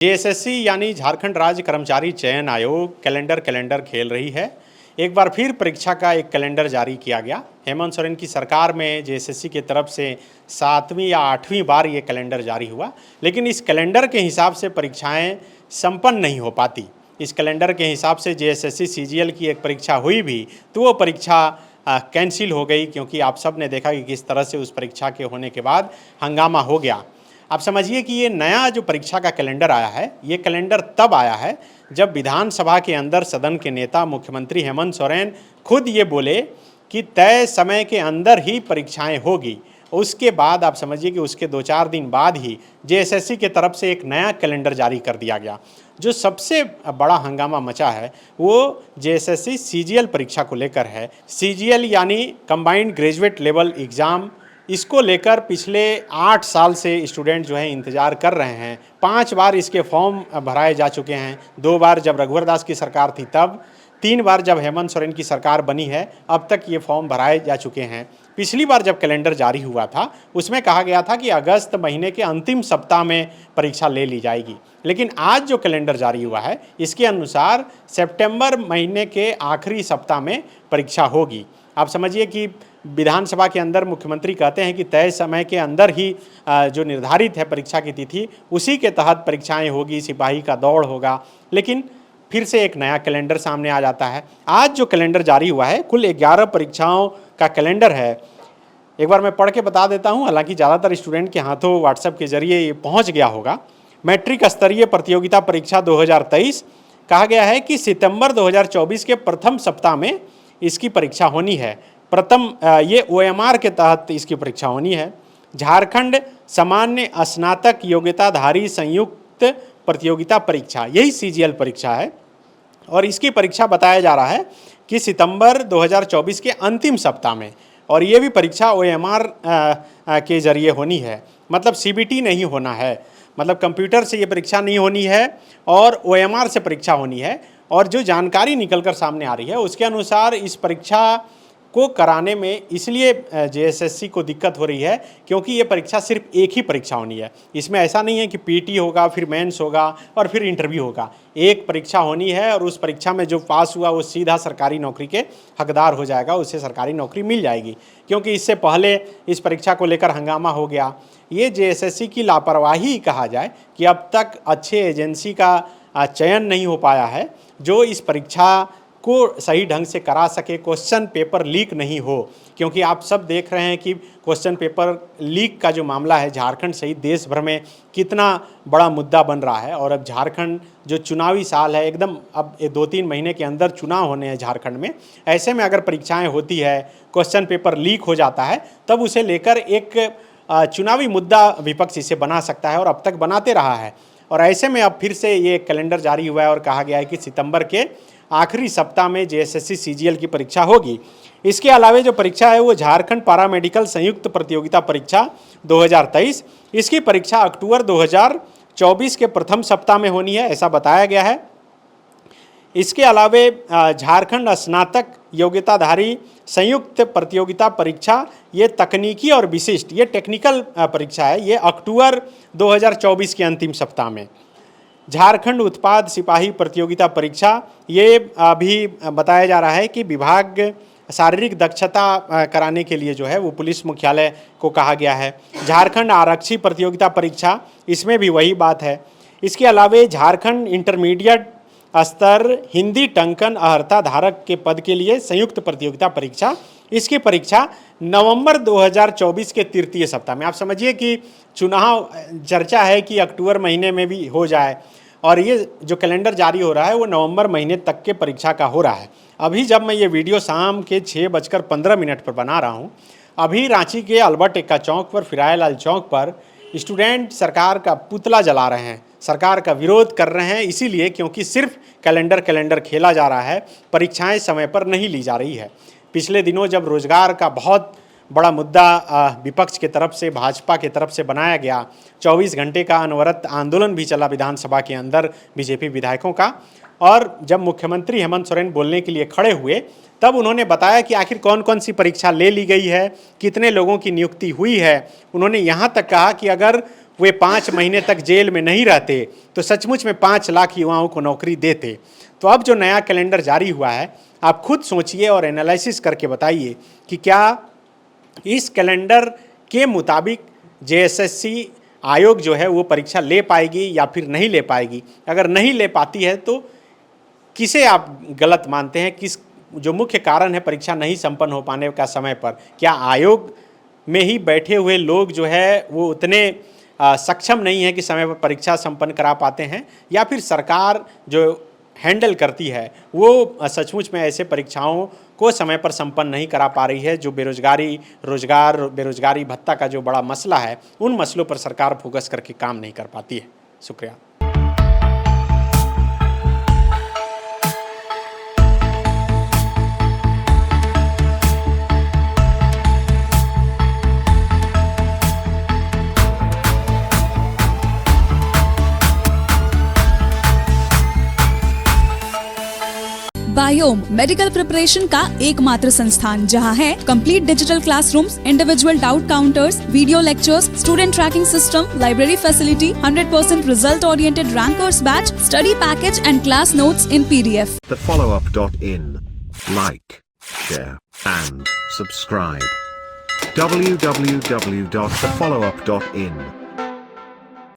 JSSC यानी झारखंड राज्य कर्मचारी चयन आयोग कैलेंडर खेल रही है। एक बार फिर परीक्षा का एक कैलेंडर जारी किया गया। हेमंत सोरेन की सरकार में जेएसएससी की तरफ से 7वीं या 8वीं बार ये कैलेंडर जारी हुआ, लेकिन इस कैलेंडर के हिसाब से परीक्षाएं संपन्न नहीं हो पाती। इस कैलेंडर के हिसाब से जेएसएससी सीजीएल की एक परीक्षा हुई भी तो वो परीक्षा कैंसिल हो गई, क्योंकि आप सब ने देखा कि किस तरह से उस परीक्षा के होने के बाद हंगामा हो गया। आप समझिए कि ये नया जो परीक्षा का कैलेंडर आया है, ये कैलेंडर तब आया है जब विधानसभा के अंदर सदन के नेता मुख्यमंत्री हेमंत सोरेन खुद ये बोले कि तय समय के अंदर ही परीक्षाएं होगी। उसके बाद आप समझिए कि उसके 2-4 दिन बाद ही जेएसएससी के तरफ से एक नया कैलेंडर जारी कर दिया गया। जो सबसे बड़ा हंगामा मचा है वो जेएसएससी सीजीएल परीक्षा को लेकर है। सीजीएल यानी कंबाइंड ग्रेजुएट लेवल एग्ज़ाम, इसको लेकर पिछले 8 साल से स्टूडेंट जो है इंतज़ार कर रहे हैं। 5 बार इसके फॉर्म भराए जा चुके हैं। 2 बार जब रघुवर दास की सरकार थी तब, 3 बार जब हेमंत सोरेन की सरकार बनी है, अब तक ये फॉर्म भराए जा चुके हैं। पिछली बार जब कैलेंडर जारी हुआ था उसमें कहा गया था कि अगस्त महीने के अंतिम सप्ताह में परीक्षा ले ली जाएगी, लेकिन आज जो कैलेंडर जारी हुआ है इसके अनुसार सितंबर महीने के आखिरी सप्ताह में परीक्षा होगी। आप समझिए कि विधानसभा के अंदर मुख्यमंत्री कहते हैं कि तय समय के अंदर ही जो निर्धारित है परीक्षा की तिथि, उसी के तहत परीक्षाएं होगी, सिपाही का दौड़ होगा, लेकिन फिर से एक नया कैलेंडर सामने आ जाता है। आज जो कैलेंडर जारी हुआ है कुल 11 परीक्षाओं का कैलेंडर है। एक बार मैं पढ़ के बता देता हूँ, हालांकि ज़्यादातर स्टूडेंट के हाथों व्हाट्सएप के जरिए ये पहुँच गया होगा। मैट्रिक स्तरीय प्रतियोगिता परीक्षा 2023 कहा गया है कि सितंबर 2024 के प्रथम सप्ताह में इसकी परीक्षा होनी है। ये ओएमआर के तहत इसकी परीक्षा होनी है। झारखंड सामान्य स्नातक योग्यताधारी संयुक्त प्रतियोगिता परीक्षा, यही सीजीएल परीक्षा है, और इसकी परीक्षा बताया जा रहा है कि सितंबर 2024 के अंतिम सप्ताह में, और ये भी परीक्षा ओएमआर के जरिए होनी है। मतलब सीबीटी नहीं होना है, मतलब कंप्यूटर से ये परीक्षा नहीं होनी है और ओएमआर से परीक्षा होनी है। और जो जानकारी निकलकर सामने आ रही है उसके अनुसार इस परीक्षा को कराने में इसलिए जेएसएससी को दिक्कत हो रही है क्योंकि ये परीक्षा सिर्फ एक ही परीक्षा होनी है। इसमें ऐसा नहीं है कि पीटी होगा, फिर मेंस होगा और फिर इंटरव्यू होगा। एक परीक्षा होनी है और उस परीक्षा में जो पास हुआ वो सीधा सरकारी नौकरी के हकदार हो जाएगा, उसे सरकारी नौकरी मिल जाएगी। क्योंकि इससे पहले इस परीक्षा को लेकर हंगामा हो गया। ये जेएसएससी की लापरवाही कहा जाए कि अब तक अच्छे एजेंसी का चयन नहीं हो पाया है जो इस परीक्षा को सही ढंग से करा सके, क्वेश्चन पेपर लीक नहीं हो। क्योंकि आप सब देख रहे हैं कि क्वेश्चन पेपर लीक का जो मामला है झारखंड सहित देश भर में कितना बड़ा मुद्दा बन रहा है। और अब झारखंड जो चुनावी साल है, एकदम अब 2-3 महीने के अंदर चुनाव होने हैं झारखंड में। ऐसे में अगर परीक्षाएं होती है, क्वेश्चन पेपर लीक हो जाता है, तब उसे लेकर एक चुनावी मुद्दा विपक्ष इसे बना सकता है और अब तक बनाते रहा है। और ऐसे में अब फिर से ये कैलेंडर जारी हुआ है और कहा गया है कि सितंबर के आखिरी सप्ताह में जेएसएससी सीजीएल की परीक्षा होगी। इसके अलावा जो परीक्षा है वो झारखंड पैरामेडिकल संयुक्त प्रतियोगिता परीक्षा 2023, इसकी परीक्षा अक्टूबर 2024 के प्रथम सप्ताह में होनी है, ऐसा बताया गया है। इसके अलावा झारखंड स्नातक योग्यताधारी संयुक्त प्रतियोगिता परीक्षा, ये तकनीकी और विशिष्ट, ये टेक्निकल परीक्षा है, ये अक्टूबर 2024 के अंतिम सप्ताह में। झारखंड उत्पाद सिपाही प्रतियोगिता परीक्षा, ये अभी बताया जा रहा है कि विभाग शारीरिक दक्षता कराने के लिए जो है वो पुलिस मुख्यालय को कहा गया है। झारखंड आरक्षी प्रतियोगिता परीक्षा, इसमें भी वही बात है। इसके अलावा झारखंड इंटरमीडिएट स्तर हिंदी टंकन अहर्ता धारक के पद के लिए संयुक्त प्रतियोगिता परीक्षा, इसकी परीक्षा नवंबर 2024 के तृतीय सप्ताह में। आप समझिए कि चुनाव चर्चा है कि अक्टूबर महीने में भी हो जाए, और ये जो कैलेंडर जारी हो रहा है वो नवंबर महीने तक के परीक्षा का हो रहा है। अभी जब मैं ये वीडियो शाम के 6:15 पर बना रहा हूँ, अभी रांची के अल्बर्ट एक्का चौक पर, फिरायलाल चौक पर स्टूडेंट सरकार का पुतला जला रहे हैं, सरकार का विरोध कर रहे हैं, इसीलिए क्योंकि सिर्फ कैलेंडर खेला जा रहा है, परीक्षाएं समय पर नहीं ली जा रही है। पिछले दिनों जब रोजगार का बहुत बड़ा मुद्दा विपक्ष के तरफ से, भाजपा के तरफ से बनाया गया, 24 घंटे का अनवरत आंदोलन भी चला विधानसभा के अंदर बीजेपी विधायकों का, और जब मुख्यमंत्री हेमंत सोरेन बोलने के लिए खड़े हुए तब उन्होंने बताया कि आखिर कौन कौन सी परीक्षा ले ली गई है, कितने लोगों की नियुक्ति हुई है। उन्होंने यहाँ तक कहा कि अगर वे 5 महीने तक जेल में नहीं रहते तो सचमुच में 5 लाख युवाओं को नौकरी देते। तो अब जो नया कैलेंडर जारी हुआ है, आप खुद सोचिए और एनालिसिस करके बताइए कि क्या इस कैलेंडर के मुताबिक जेएसएससी आयोग जो है वो परीक्षा ले पाएगी या फिर नहीं ले पाएगी। अगर नहीं ले पाती है तो किसे आप गलत मानते हैं, किस जो मुख्य कारण है परीक्षा नहीं संपन्न हो पाने का समय पर? क्या आयोग में ही बैठे हुए लोग जो है वो उतने सक्षम नहीं है कि समय पर परीक्षा संपन्न करा पाते हैं, या फिर सरकार जो हैंडल करती है वो सचमुच में ऐसे परीक्षाओं को समय पर संपन्न नहीं करा पा रही है? जो बेरोजगारी भत्ता का जो बड़ा मसला है, उन मसलों पर सरकार फोकस करके काम नहीं कर पाती है। शुक्रिया। बायोम मेडिकल प्रिपरेशन का एकमात्र संस्थान जहां है complete digital classrooms, individual doubt counters, video lectures, student tracking system, library facility, 100% result oriented rankers batch, study package and class notes in PDF. TheFollowUp.in. Like, share and subscribe. www.thefollowup.in